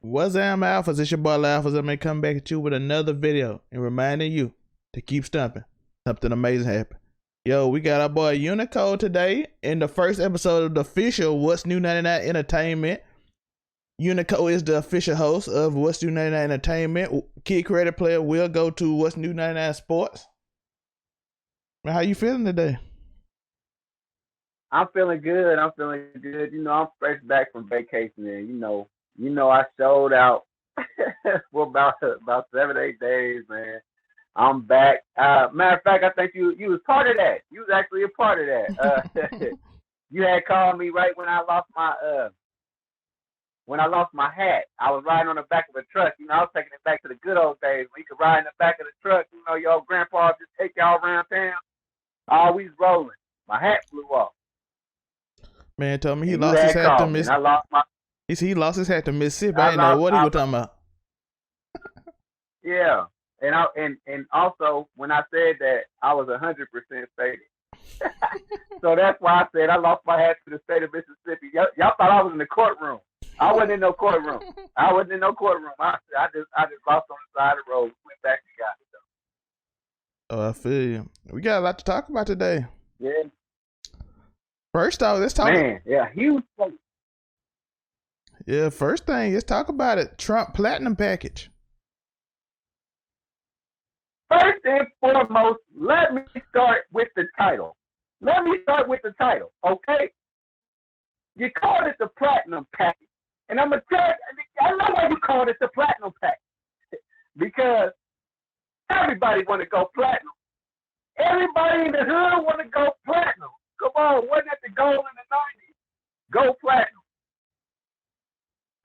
What's up, Alphas? It's your boy Alphas. I'm gonna come back at you with another video and reminding you to keep stumping. Something amazing happened. Yo, we got our boy Uniqo today in the first episode of the official What's New 99 Entertainment. Uniqo is the official host of What's New 99 Entertainment. Kid Credit Player will go to What's New 99 Sports. Man, how you feeling today? I'm feeling good. You know, I'm fresh back from vacation, and you know, I showed out for about 7-8 days, man. I'm back. Matter of fact, I think you was part of that. You was actually a part of that. You had called me right when I lost my hat. I was riding on the back of a truck. You know, I was taking it back to the good old days when you could ride in the back of the truck. You know, your old grandpa just take y'all around town. Always rolling. My hat flew off. Man told me he lost his hat to Mississippi. I lost my. He lost his hat to Mississippi. I didn't know what he was talking about. Yeah, and also when I said that, I was 100% faded. So that's why I said I lost my hat to the state of Mississippi. Y'all thought I was in the courtroom. I wasn't in no courtroom. I just lost on the side of the road. Went back and got it though. Oh, I feel you. We got a lot to talk about today. Yeah. First off, let's talk. Man, yeah, huge. Yeah, first thing, let's talk about it. Trump Platinum package. First and foremost, let me start with the title. Okay? You called it the Platinum package. And I'm going to tell you, I know why you called it the Platinum package. Because everybody want to go platinum. Everybody in the hood want to go platinum. Come on, wasn't that the goal in the 90s? Go platinum.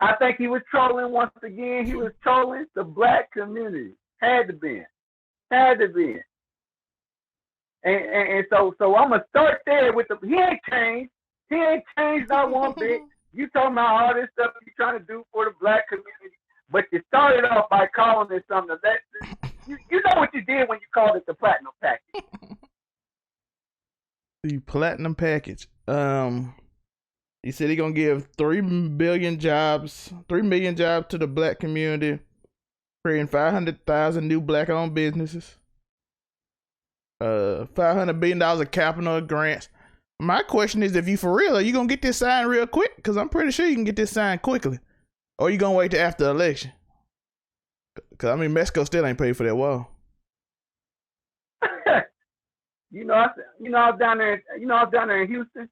I think he was trolling once again. He was trolling the black community. Had to be. And so I'm going to start there with he ain't changed. He ain't changed not one bit. You talking about all this stuff you're trying to do for the black community, but you started off by calling it something that you know what you did when you called it the Platinum package. The Platinum package. He said he's gonna give 3 million jobs to the black community, creating 500,000 new black-owned businesses. $500 billion of capital grants. My question is, if you for real, are you gonna get this signed real quick? Because I'm pretty sure you can get this signed quickly. Or you gonna wait till after the election? Because I mean, Mexico still ain't paid for that wall. I was down there in Houston,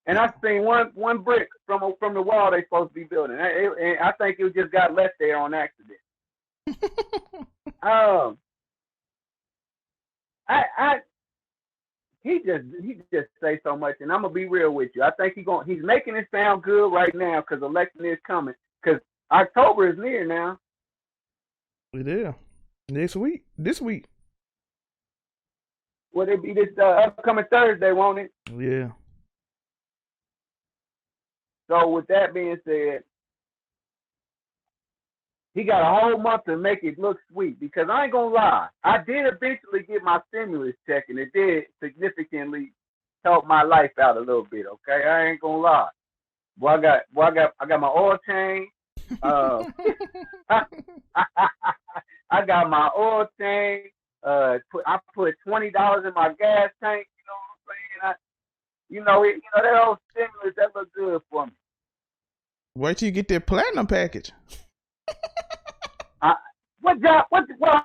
and I seen one brick from the wall they supposed to be building. And I think it just got left there on accident. He just say so much, and I'm gonna be real with you. I think he's making it sound good right now because election is coming. Because October is near now. It is. This week. Will it be this upcoming Thursday, won't it? Yeah. So with that being said, he got a whole month to make it look sweet, because I ain't gonna lie, I did eventually get my stimulus check, and it did significantly help my life out a little bit. Okay, I ain't gonna lie. I got my oil change. I got my oil change. I put $20 in my gas tank. You know what I'm saying? That old stimulus, that looked good for me. Wait till you get that Platinum package. Well,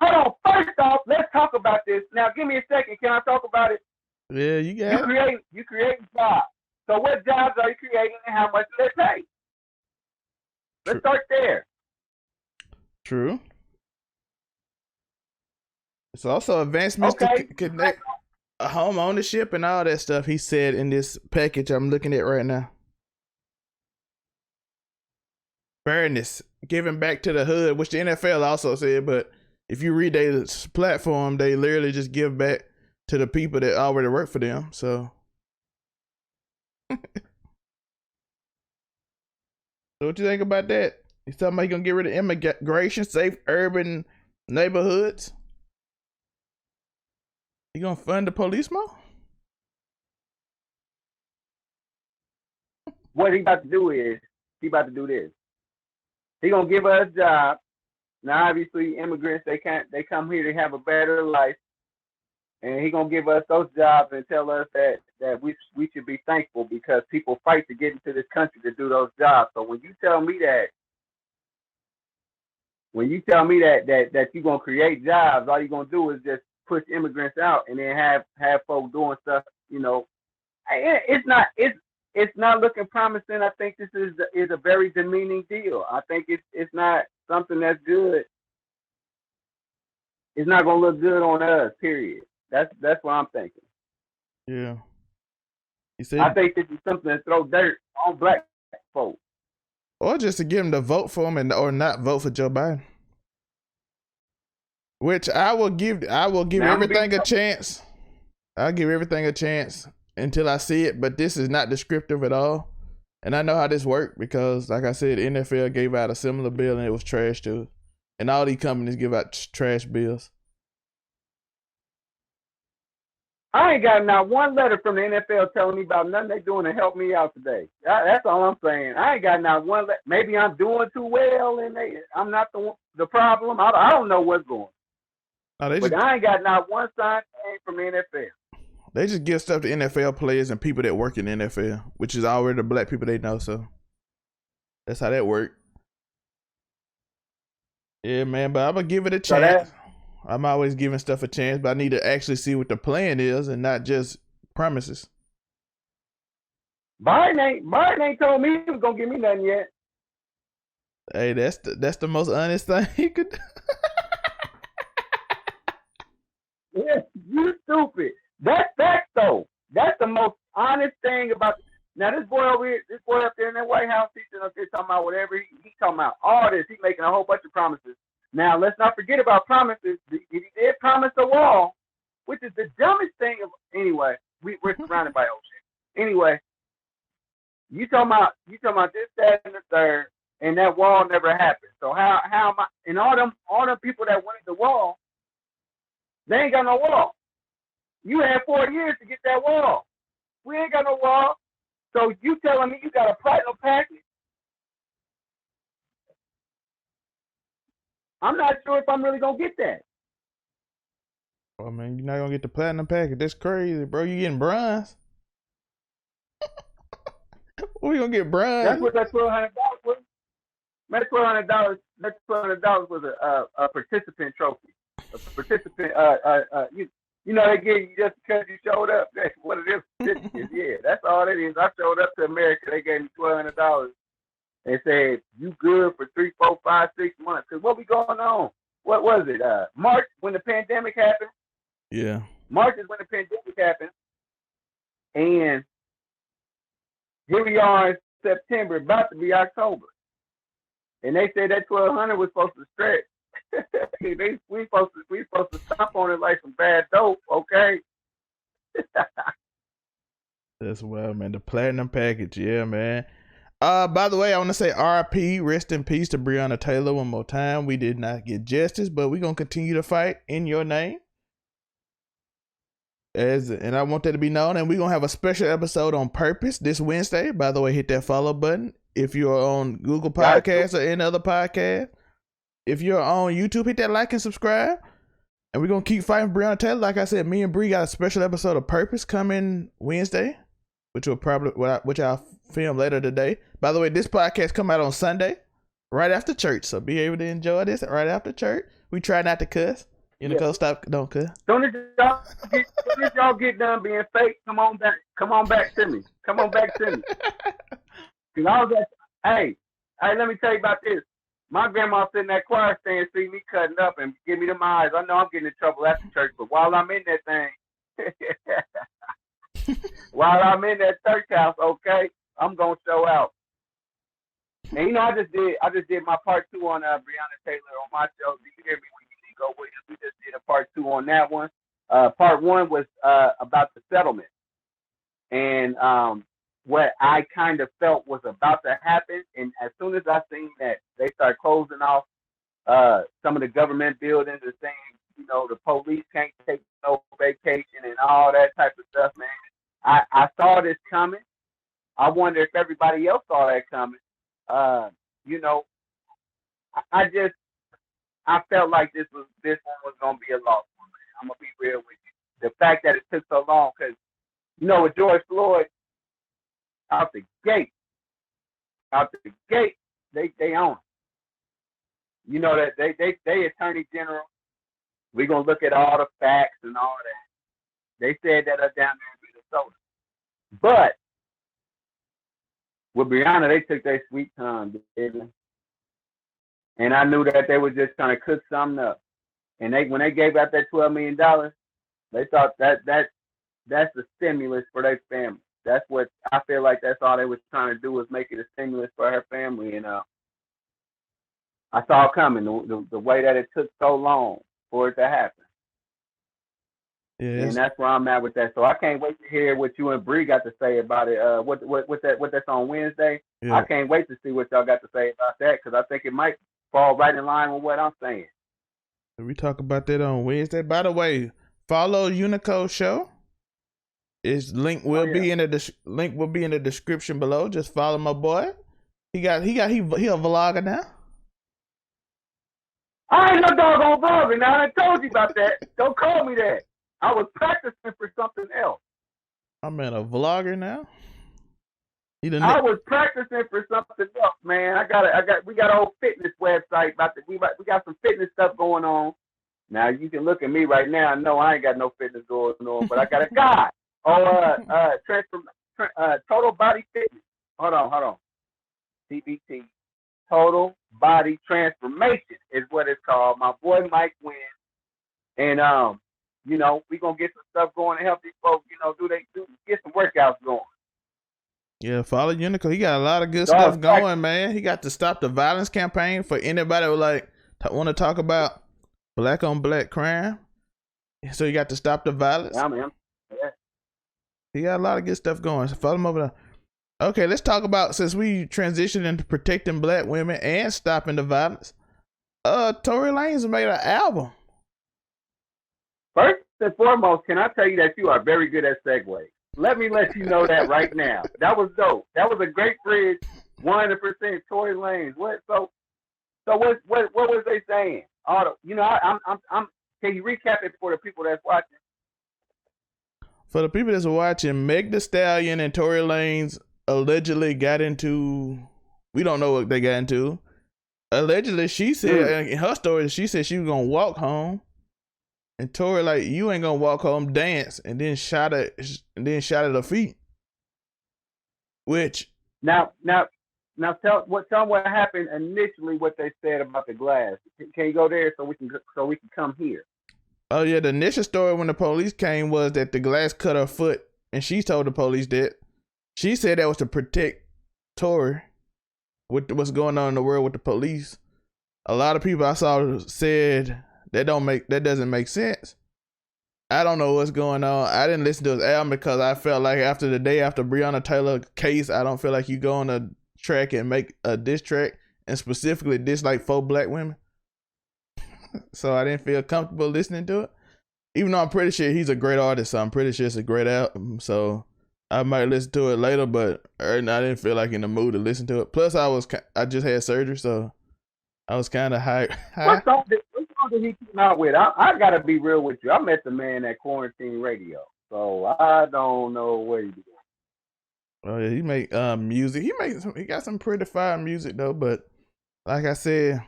hold on. First off, let's talk about this. Now, give me a second. Can I talk about it? Yeah, you got it. You creating jobs. So what jobs are you creating, and how much do they pay? Let's start there. True. It's also advancements to connect home ownership and all that stuff, he said in this package I'm looking at right now. Fairness, giving back to the hood, which the NFL also said, but if you read their platform, they literally just give back to the people that already work for them. So, so what you think about that? He's talking about he's gonna get rid of immigration, safe urban neighborhoods. He gonna fund the police more? What he about to do is, he about to do this. He gonna give us jobs. Now, obviously, immigrants they come here to have a better life, and he gonna give us those jobs and tell us that we should be thankful because people fight to get into this country to do those jobs. So when you tell me that you're gonna create jobs, all you're gonna do is just push immigrants out and then have folks doing stuff. It's not looking promising. I think this is a very demeaning deal. I think it's not something that's good. It's not gonna look good on us. Period. That's what I'm thinking. Yeah. I think this is something to throw dirt on black folks. Or just to get them to vote for him or not vote for Joe Biden. Which I will give everything a chance. I'll give everything a chance until I see it, but this is not descriptive at all. And I know how this worked because, like I said, the NFL gave out a similar bill and it was trash too. And all these companies give out trash bills. I ain't got not one letter from the NFL telling me about nothing they doing to help me out today. That's all I'm saying. I ain't got not one letter. Maybe I'm doing too well and I'm not the problem. I don't know what's going on. But I ain't got not one sign from the NFL. They just give stuff to NFL players and people that work in the NFL, which is already the black people they know. So that's how that works. Yeah, man, but I'm going to give it a chance. I'm always giving stuff a chance, but I need to actually see what the plan is and not just promises. Biden ain't told me he was going to give me nothing yet. Hey, that's the most honest thing he could do. Yeah, you stupid. That's facts, though. That's the most honest thing about. Now, this boy up there in that White House, he's up there talking about whatever he talking about. All this, he's making a whole bunch of promises. Now, let's not forget about promises. He did promise a wall, which is the dumbest thing. Anyway, we're surrounded by ocean. Anyway, you talking about this, that, and the third, and that wall never happened. So how am I? And all them people that wanted the wall, they ain't got no wall. You had 4 years to get that wall. We ain't got no wall. So you telling me you got a platinum package? I'm not sure if I'm really gonna get that. Oh man, you're not gonna get the platinum package. That's crazy, bro. You getting bronze? We gonna get bronze? That's what that $1,200 was. That $1,200 was a participant trophy. A participant. You know, they give you just because you showed up. That's what it is. Yeah, that's all it is. I showed up to America. They gave me $1,200. They said, you good for 3, 4, 5, 6 months. Because what we going on? What was it? March, when the pandemic happened? Yeah. March is when the pandemic happened. And here we are in September, about to be October. And they said that $1,200 was supposed to stretch. we supposed to stomp on it like some bad dope, okay? That's wild, man. The platinum package, yeah, man. By the way, I want to say RIP, rest in peace to Breonna Taylor one more time. We did not get justice, but we're gonna continue to fight in your name. And I want that to be known. And we're gonna have a special episode on purpose this Wednesday. By the way, hit that follow button if you're on Google Podcasts or any other podcast. If you're on YouTube, hit that like and subscribe. And we're gonna keep fighting Breonna Taylor. Like I said, me and Bree got a special episode of Purpose coming Wednesday, which I'll film later today. By the way, this podcast come out on Sunday, right after church. So be able to enjoy this right after church. We try not to cuss. Uniqo, stop, don't cuss. Soon as y'all get done being fake, come on back to me. Come on back to me. Cause I was hey, let me tell you about this. My grandma sitting in that choir stand, see me cutting up and give me them eyes. I know I'm getting in trouble after church, but while I'm in that thing, while I'm in that church house, okay, I'm gonna show out. And you know, I just did my part 2 on Breonna Taylor on my show. Did you hear me when you go with us? We just did a part 2 on that one. Part 1 was about the settlement and what I kind of felt was about to happen. And as soon as I seen that they start closing off some of the government buildings and saying, you know, the police can't take no vacation and all that type of stuff, man. I saw this coming. I wonder if everybody else saw that coming. You know, I felt like this one was gonna be a lost one, man. I'm gonna be real with you. The fact that it took so long, because with George Floyd, out the gate, out the gate, they own it. That they Attorney General. We're gonna look at all the facts and all that. They said that down there in Minnesota, but with Breonna, they took their sweet time, baby. And I knew that they were just trying to cook something up. And when they gave out that $12 million, they thought that's the stimulus for their family. That's what I feel like. That's all they was trying to do, was make it a stimulus for her family. And I saw it coming, the way that it took so long for it to happen. Yes. And that's where I'm at with that. So I can't wait to hear what you and Bree got to say about it. What that's on Wednesday. Yeah. I can't wait to see what y'all got to say about that, because I think it might fall right in line with what I'm saying. We talk about that on Wednesday. By the way, follow Uniqo show. Its link will be in the description below. Just follow my boy. He a vlogger now. I ain't no doggone vlogger now. I told you about that. Don't call me that. I was practicing for something else. I'm a vlogger now. I was practicing for something else, man. We got a whole fitness website we got some fitness stuff going on. Now you can look at me right now. No, I ain't got no fitness going on, but I got a guy. Total Body Fitness. Hold on. TBT. Total Body Transformation is what it's called. My boy Mike Wynn. And we gonna get some stuff going to help these folks, get some workouts going. Yeah, follow Uniqo. He got a lot of good stuff going, man. He got the Stop the Violence campaign for anybody who want to talk about black on black crime. So you got to Stop the Violence. Yeah, man. Yeah. He got a lot of good stuff going. So follow him over there. Okay, let's talk about, since we transitioned into protecting black women and stopping the violence. Tory Lanez made an album. First and foremost, can I tell you that you are very good at segues? Let me let you know that right now. That was dope. That was a great bridge. 100% Tory Lanez. So what was they saying? Can you recap it for the people that's watching? For the people that's watching, Meg Thee Stallion and Tory Lanez allegedly got into, we don't know what they got into. Allegedly, she said in her story, she said she was gonna walk home. And Tory you ain't gonna walk home, dance, and then shot at her feet. Which now tell them what happened initially. What they said about the glass. Can you go there so we can come here? Oh yeah, the initial story when the police came was that the glass cut her foot, and she told the police that. She said that was to protect Tory with what's going on in the world with the police. A lot of people I saw said that doesn't make sense. I don't know what's going on. I didn't listen to his album because I felt like after the day after Breonna Taylor case, I don't feel like you go on a track and make a diss track and specifically diss like 4 black women. So I didn't feel comfortable listening to it. Even though I'm pretty sure he's a great artist, so I'm pretty sure it's a great album. So I might listen to it later, but I didn't feel like in the mood to listen to it. Plus, I just had surgery, so I was kind of high. What song did he come out with? I gotta be real with you. I met the man at Quarantine Radio, so I don't know what he did. Oh yeah, he make music. He got some pretty fire music though, but like I said,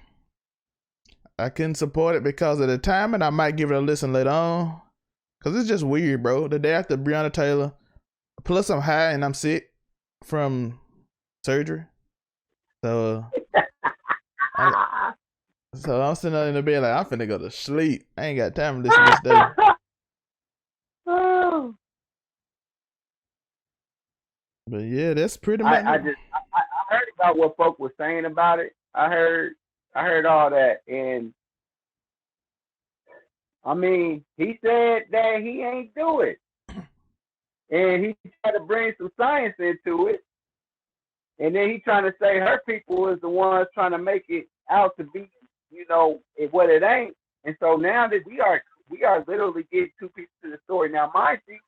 I couldn't support it because of the time, and I might give it a listen later on. Cause it's just weird, bro. The day after Breonna Taylor, plus I'm high and I'm sick from surgery, so. So I'm sitting there in the bed like I'm finna go to sleep. I ain't got time to listen to this stuff. But yeah, that's pretty much. I heard about what folk was saying about it. I heard all that, and I mean, he said that he ain't do it, and he tried to bring some science into it, and then he trying to say her people is the ones trying to make it out to be, what it ain't. And so now that we are literally getting 2 pieces to the story. Now, mind you,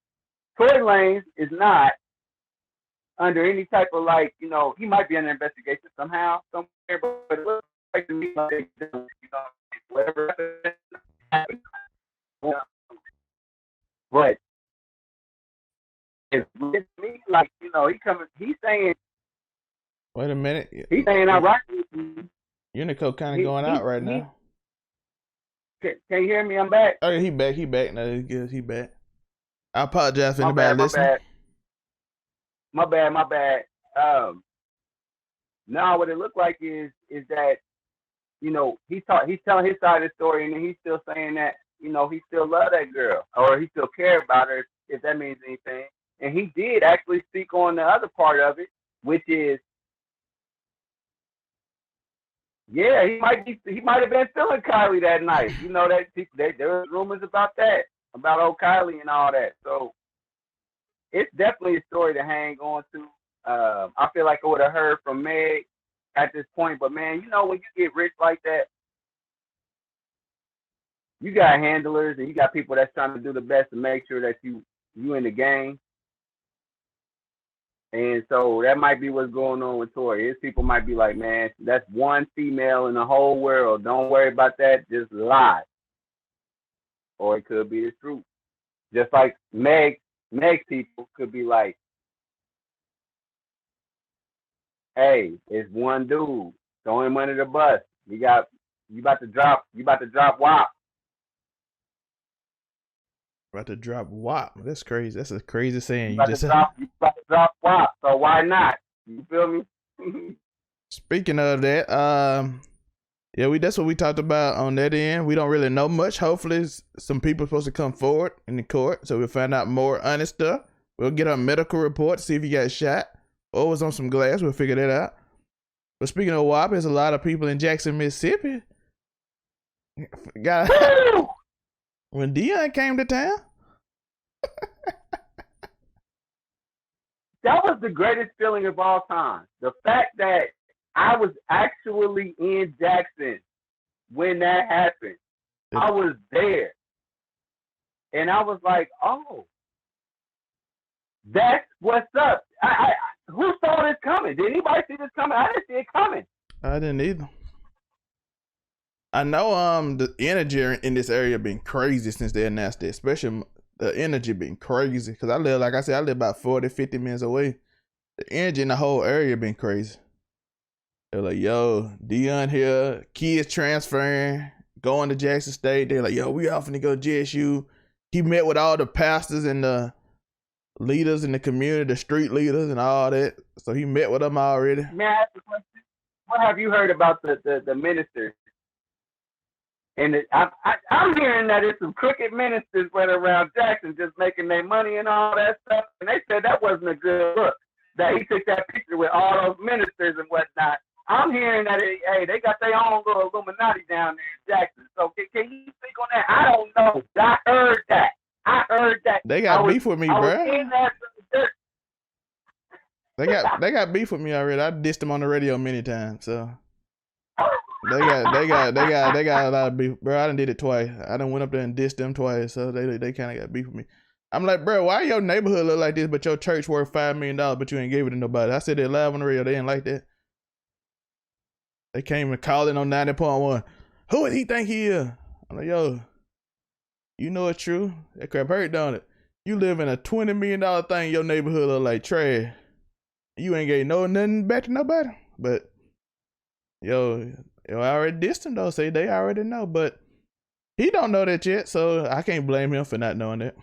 Tory Lanez is not under any type of he might be under investigation somehow, somewhere, but it looks like to me, like, whatever happens. But it's with me, like, he's saying, Wait a minute. he's saying I'm right. Uniqo kind of going out right now. Can you hear me? I'm back. Oh, yeah, he back. He back. No, he's good. He back. I apologize for anybody listening. My bad. Now what it looked like is that, he's telling his side of the story, and then he's still saying that, he still love that girl, or he still care about her, if that means anything. And he did actually speak on the other part of it, which is, yeah, he might have been feeling Kylie that night. There was rumors about that, about old Kylie and all that. So it's definitely a story to hang on to. I feel like I would have heard from Meg at this point, but man, when you get rich like that, you got handlers and you got people that's trying to do the best to make sure that you in the game. And so that might be what's going on with Tory. His people might be like, man, that's one female in the whole world. Don't worry about that. Just lie. Or it could be the truth. Just like Meg's people could be like, hey, it's one dude. Throw him under the bus. You about to drop WAP. About to drop WAP. That's crazy. That's a crazy saying. You about to drop WAP, so why not? You feel me? Speaking of that, that's what we talked about on that end. We don't really know much. Hopefully some people are supposed to come forward in the court, so we'll find out more honest stuff. We'll get a medical report, see if he got shot or was on some glass. We'll figure that out. But speaking of WAP, there's a lot of people in Jackson, Mississippi. When Dion came to town. That was the greatest feeling of all time. The fact that I was actually in Jackson when that happened. I was there. And I was like, oh, that's what's up. Who saw this coming? Did anybody see this coming? I didn't see it coming. I didn't either. I know the energy in this area been crazy since they announced it, especially the energy been crazy. Because I live about 40, 50 minutes away. The energy in the whole area been crazy. They're like, yo, Dion here, kids transferring, going to Jackson State. They're like, yo, we often to go to JSU. He met with all the pastors and the leaders in the community, the street leaders and all that. So he met with them already. May I ask a question? What have you heard about the ministers? And I'm hearing that it's some crooked ministers went around Jackson just making their money and all that stuff. And they said that wasn't a good look, that he took that picture with all those ministers and whatnot. I'm hearing that, they got their own little Illuminati down there in Jackson. So can you speak on that? I don't know. I heard that. They got beef with me, bro. They got beef with me already. I dissed them on the radio many times, so. They got a lot of beef, bro. I done did it twice. I done went up there and dissed them twice, so they kind of got beef with me. I'm like, bro, why your neighborhood look like this, but your church worth $5 million, but you ain't gave it to nobody? I said it live on the radio. They didn't like that. They came and called in on 90.1. Who would he think he is? I'm like, yo, you know it's true. That crap hurt, don't it? You live in a $20 million thing. Your neighborhood look like trash. You ain't gave nothing back to nobody. But yo, I already dissed him though. Say they already know, but he don't know that yet, so I can't blame him for not knowing that.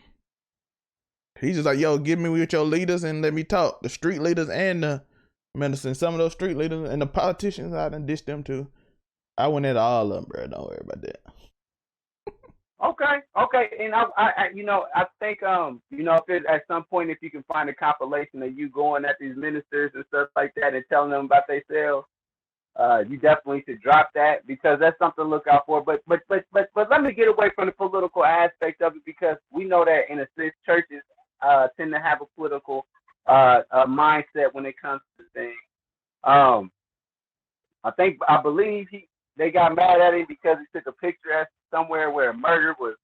He's just like, yo, get me with your leaders and let me talk. The street leaders and the medicine. Some of those street leaders and the politicians, I done dissed them too. I went at all of them, bro. Don't worry about that. Okay, and I think if it, at some point, if you can find a compilation of you going at these ministers and stuff like that and telling them about themselves, you definitely should drop that, because that's something to look out for. But let me get away from the political aspect of it, because we know that in a sense churches tend to have a political mindset when it comes to things. I believe they got mad at him because he took a picture at somewhere where a murder was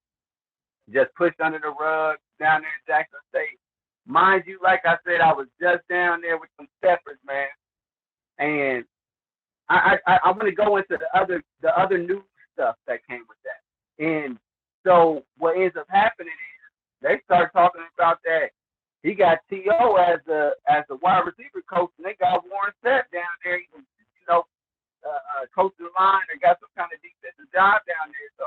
just pushed under the rug down there in Jackson State. Mind you, like I said, I was just down there with some steppers, man. And I want to go into the other new stuff that came with that. And so what ends up happening is they start talking about that he got T.O. as the wide receiver coach, and they got Warren Sapp down there, coaching the line and got some kind of defensive job down there. So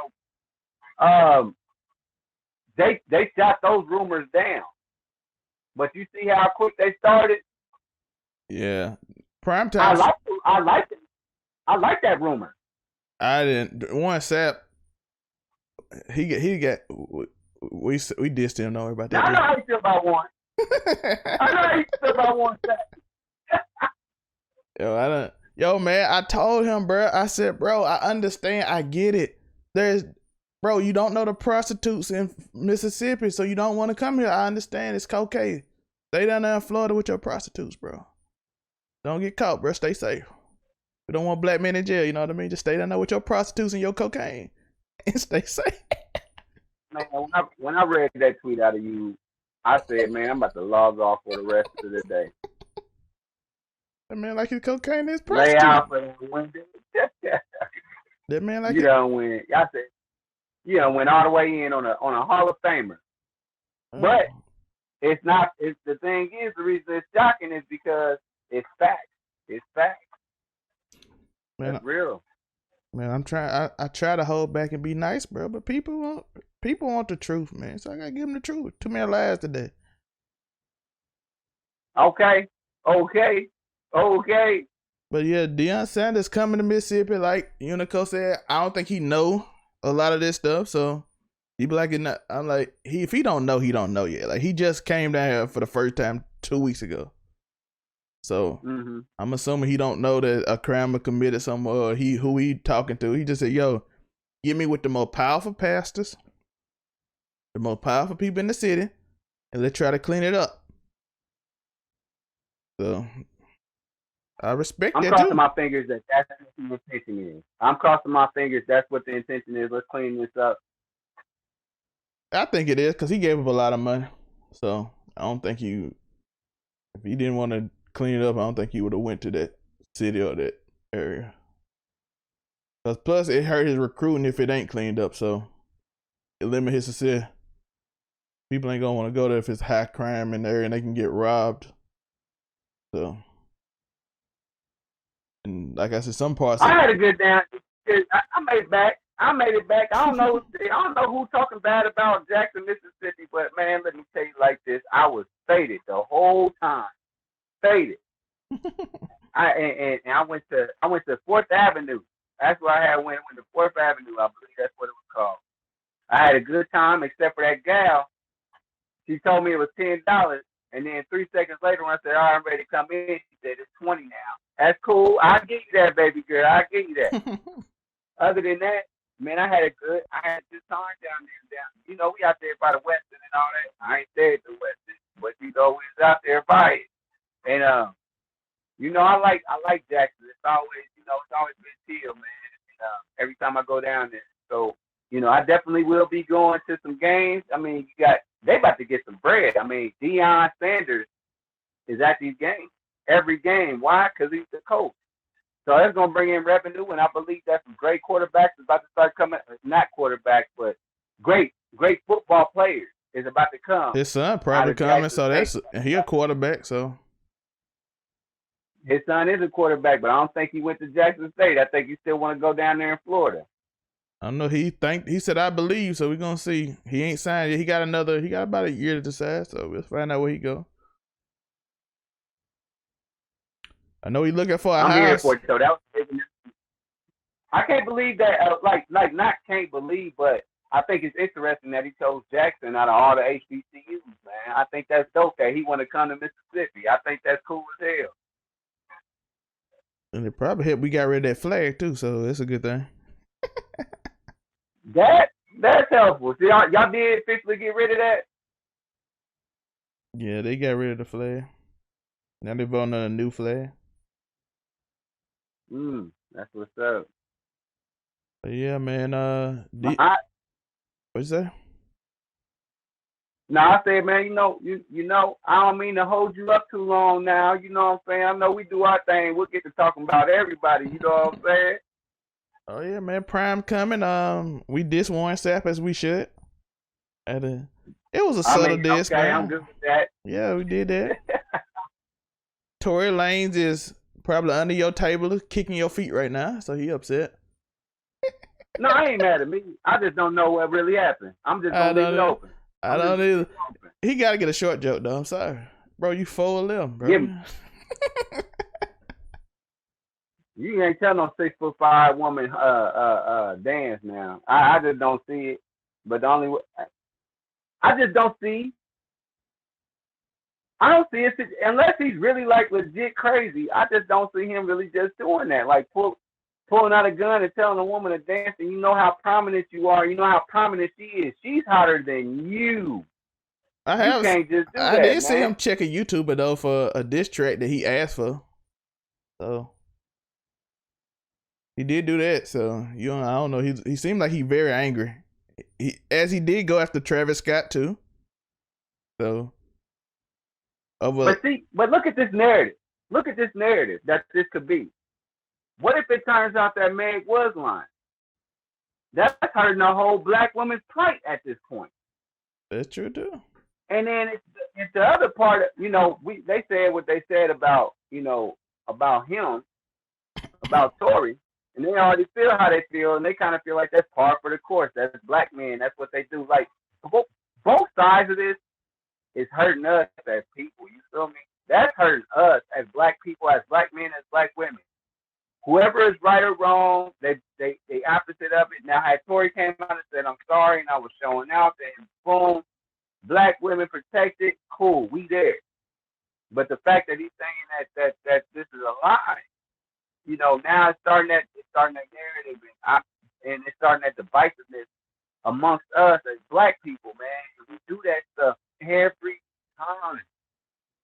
they shot those rumors down. But you see how quick they started? Yeah. PrimeTime. I like that rumor. I didn't. Warren Sapp, he got we dissed him. Know about that. I know how you feel about Warren. I know how you feel about Warren Sapp. Yo, man, I told him, bro. I said, bro, I understand. I get it. Bro, you don't know the prostitutes in Mississippi, so you don't want to come here. I understand. It's cocaine. Stay down there in Florida with your prostitutes, bro. Don't get caught, bro. Stay safe. We don't want black men in jail, you know what I mean? Just stay down there with your prostitutes and your cocaine and stay safe. Man, when I read that tweet out of you, I said, man, I'm about to log off for the rest of the day. That man like his cocaine and his prostitute. Lay out for the window. That man like you done went. I said, you done went all the way in on a Hall of Famer. Oh. But it's not. It's the thing is the reason it's shocking is because it's facts. It's facts. Man, it's real. Man, I'm trying. I try to hold back and be nice, bro. But people want the truth, man. So I gotta give them the truth. Too many lies today. Okay. But yeah, Deion Sanders coming to Mississippi, like Uniqo said. I don't think he know a lot of this stuff. So he be like, I'm like, if he don't know, he don't know yet. Like he just came down here for the first time 2 weeks ago. So I'm assuming he don't know that a crime was committed somewhere. Or who he talking to. He just said, "Yo, get me with the most powerful pastors, the most powerful people in the city, and let's try to clean it up." So I respect that too. I'm crossing my fingers that that's what the intention is. I'm crossing my fingers that's what the intention is. Let's clean this up. I think it is because he gave up a lot of money. So I don't think if he didn't want to clean it up, I don't think he would have went to that city or that area. Because plus it hurt his recruiting if it ain't cleaned up. So it limit his success. People ain't gonna want to go there if it's high crime in there and they can get robbed. So, and like I said, some parts. I had a good down. I made it back. I don't know who's talking bad about Jackson, Mississippi, but man, let me tell you like this: I was faded the whole time. Faded. I went to 4th Avenue. That's where I went to 4th Avenue. I believe that's what it was called. I had a good time, except for that gal. She told me it was $10, and then 3 seconds later, when I said, "All right, I'm ready to come in," she said, "It's 20 now." That's cool. I'll give you that, baby girl. I'll give you that. Other than that, man, I had a good time down there. You know, we out there by the Western and all that. I ain't stayed at the Western, but you know, we was out there by it. And you know, I like Jackson. It's always been chill, man. And, every time I go down there, so you know, I definitely will be going to some games. I mean, they about to get some bread. I mean, Deion Sanders is at these games every game. Why? Because he's the coach. So that's gonna bring in revenue, and I believe that some great quarterbacks is about to start coming. Not quarterbacks, but great football players is about to come. His son probably coming, so he a quarterback, so. His son is a quarterback, but I don't think he went to Jackson State. I think he still want to go down there in Florida. I know he said, "I believe," so we're gonna see. He ain't signed yet. He got about a year to decide, so we'll find out where he go. I know he looking for a house. I'm here for it, so that was. I can't believe that. Not can't believe, but I think it's interesting that he chose Jackson out of all the HBCUs, man. I think that's dope that he want to come to Mississippi. I think that's cool as hell. And it probably helped we got rid of that flag too, so that's a good thing. That's helpful. See, y'all did officially get rid of that? Yeah, they got rid of the flag. Now they're voting on a new flag. That's what's up. But yeah, man. What's that? No, I said, man, you know, I don't mean to hold you up too long now. You know what I'm saying? I know we do our thing. We'll get to talking about everybody. You know what I'm saying? Oh yeah, man, Prime coming. We diss Warren Sapp as we should. It was a subtle diss, okay, man. I'm good with that. Yeah, we did that. Tory Lanez is probably under your table, kicking your feet right now, so he upset. No, I ain't mad at me. I just don't know what really happened. I'm just gonna leave it open. I don't either. He got to get a short joke though. I'm sorry, bro. You 4'11", bro. You ain't tell no 6'5" woman dance now. I just don't see it. But the only I just don't see. I don't see it unless he's really like legit crazy. I just don't see him really just doing that. Like pulling out a gun and telling a woman to dance, and you know how prominent you are. You know how prominent she is. She's hotter than you. You can't just do that. I did see him check a YouTuber though for a diss track that he asked for. So he did do that. So I don't know. He seemed like he very angry. He did go after Travis Scott too. So. But look at this narrative. Look at this narrative that this could be. What if it turns out that Meg was lying? That's hurting the whole black woman's plight at this point. That's true too. And then it's the other part. They said what they said about about him, about Tory, and they already feel how they feel, and they kind of feel like that's par for the course. That's black men. That's what they do. Like both sides of this is hurting us as people. You feel me? That's hurting us as black people, as black men, as black women. Whoever is right or wrong, they opposite of it. Now, had Tory came out and said, "I'm sorry," and I was showing out, and boom, black women protected, cool, we there. But the fact that he's saying that this is a lie, now it's starting that narrative, and it's starting that divisiveness amongst us as black people, man. We do that stuff every time.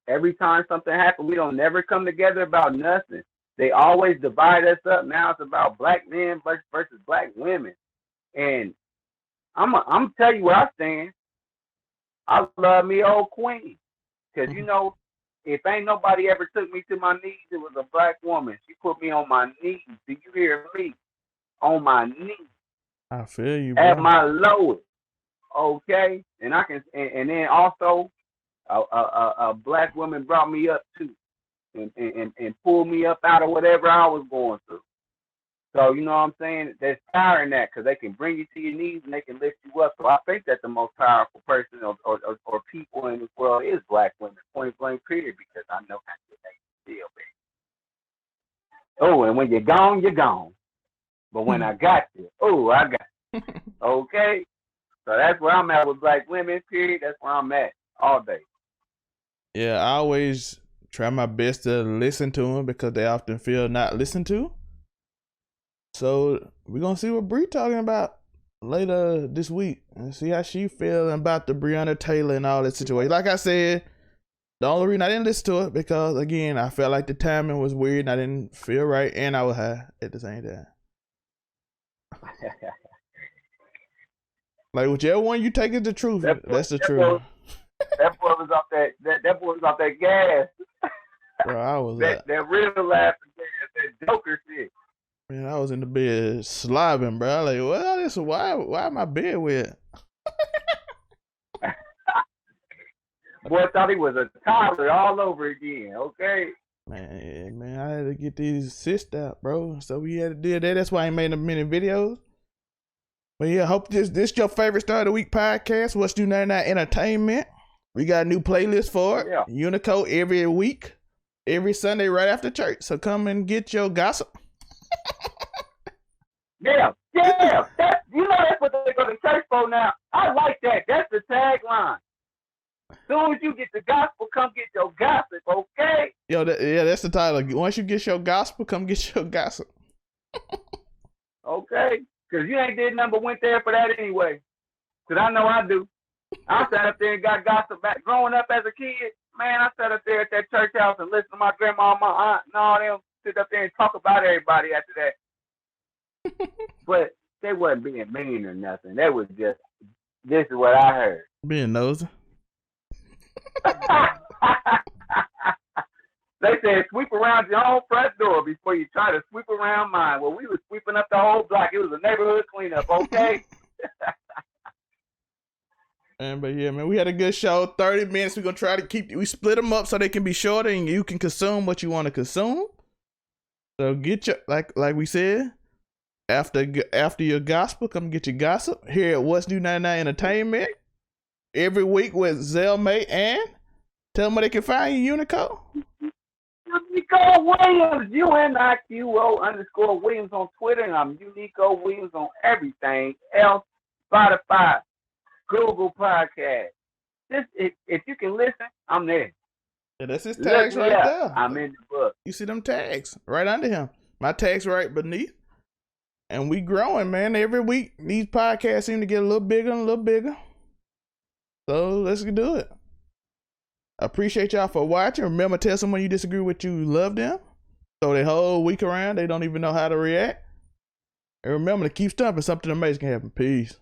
Every time something happens, we don't never come together about nothing. They always divide us up. Now it's about black men versus black women. And I'm tell you where I stand. I love me old queen. Because, if ain't nobody ever took me to my knees, it was a black woman. She put me on my knees. Do you hear me? On my knees. I feel you, bro. At my lowest. Okay? And then also, a black woman brought me up too. And pull me up out of whatever I was going through. So, you know what I'm saying? There's power in that because they can bring you to your knees and they can lift you up. So I think that the most powerful person or people in this world is black women, point blank, period, because I know how to make you feel, baby. Oh, and when you're gone, you're gone. But when I got you, I got you. Okay? So that's where I'm at with black women, period. That's where I'm at all day. Yeah, I always try my best to listen to them because they often feel not listened to. So we're gonna see what Bree talking about later this week and see how she feeling about the Breonna Taylor and all that situation. Like I said, the only reason I didn't listen to it because again I felt like the timing was weird and I didn't feel right and I was high at the same time. Like whichever one you take is the truth. That's the truth. That boy was off that boy was off that gas. Bro, I was that real laughing gas, that Joker shit. Man, I was in the bed slobbing, bro. Like, what is why my bed wet? Boy thought he was a toddler all over again, okay? Man, I had to get these cysts out, bro. So we had to do that. That's why I ain't made many videos. But yeah, hope this your favorite Start of the Week podcast. What's New 99 Entertainment. We got a new playlist for it. Yeah. Uniqo every week, every Sunday right after church. So come and get your gossip. Yeah. That's what they go to church for now. I like that. That's the tagline. As soon as you get the gospel, come get your gossip, okay? Yo, that's the title. Once you get your gospel, come get your gossip. Okay? Because you ain't did nothing but went there for that anyway. Because I know I do. I sat up there and got gossip back. Growing up as a kid, man, I sat up there at that church house and listened to my grandma and my aunt and all them sit up there and talk about everybody after that. But they wasn't being mean or nothing. They was just, this is what I heard. Being nosy. They said sweep around your own front door before you try to sweep around mine. Well, we was sweeping up the whole block. It was a neighborhood cleanup, okay? And but yeah, man, we had a good show. 30 minutes. We're gonna try to we split them up so they can be shorter and you can consume what you want to consume. So get your like we said, after your gospel, come get your gossip here at What's New 99 Entertainment every week with Zelmay, and tell them where they can find you, Uniqo. Uniqo Williams, UNIQO_Williams on Twitter, and I'm Uniqo Williams on everything else, Spotify, Google Podcast. If you can listen, I'm there. Yeah, that's his tags right there. I'm in the book. You see them tags right under him. My tags right beneath. And we growing, man. Every week, these podcasts seem to get a little bigger and a little bigger. So let's do it. I appreciate y'all for watching. Remember, tell someone you disagree with you love them. So the whole week around, they don't even know how to react. And remember to keep stumping. Something amazing can happen. Peace.